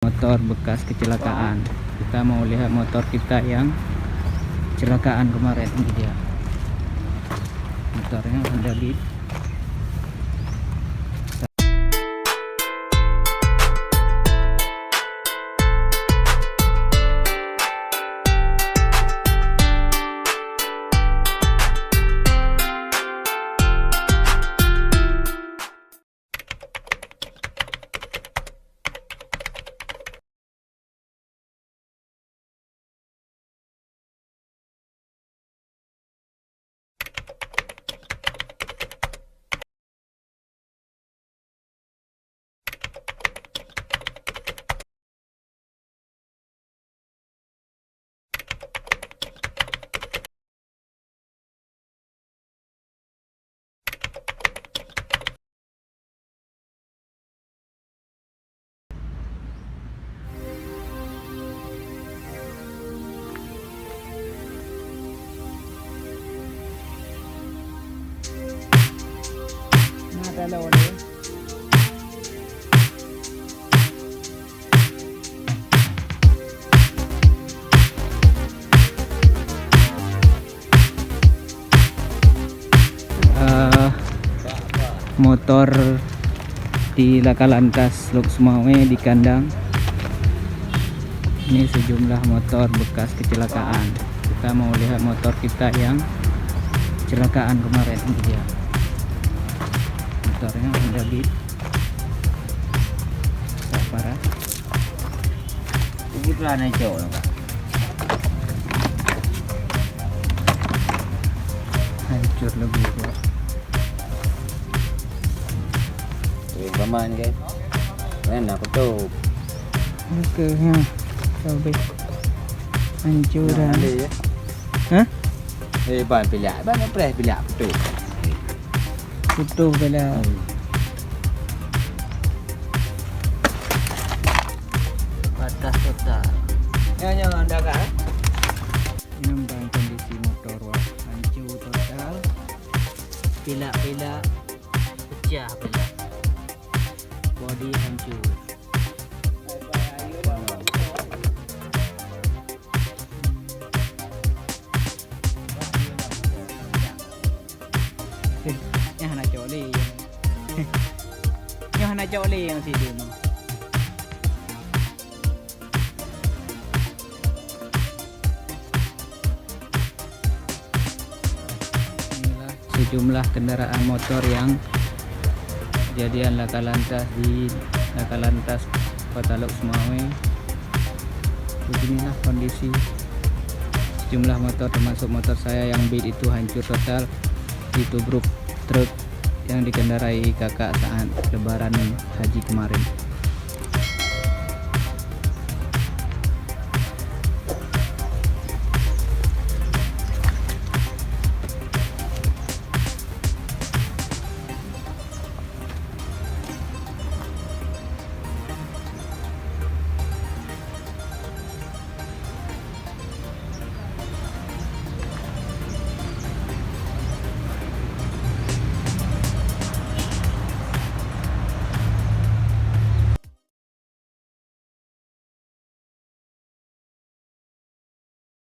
Motor bekas kecelakaan. Kita mau lihat motor kita yang kecelakaan kemarin. Ini dia motornya, Honda Beat. Dalawa na yun. Motor di Laka Lantas Lok Sumawe di kandang. Ini sejumlah motor bekas kecelakaan. Kita mau lihat motor kita yang kecelakaan kemarin. Ini dia motornya, Honda Beat. Tak parah. Ini pelana hijau lah, Pak. Hancur lebih Pak. Paman guys. Kan aku tuh. Oke ya. Sampai hancuran. Ada ya. Hah? Ban pilih. Ban apa pilih betul. Putuh pala. Batas total. Yang anda kan? Ini bang kondisi motor wah, hancur total. Pilak-pilak pecah pala. Body hancur. Yang nak coli. Yang nak coli yang si dia. Inilah sejumlah kendaraan motor yang kejadian Laka Lantas di Laka Lantas Kota Lok Sumawe. Beginilah kondisi sejumlah motor, termasuk motor saya yang Beat itu hancur total. Ditubruk truk yang dikendarai kakak saat lebaran haji kemarin.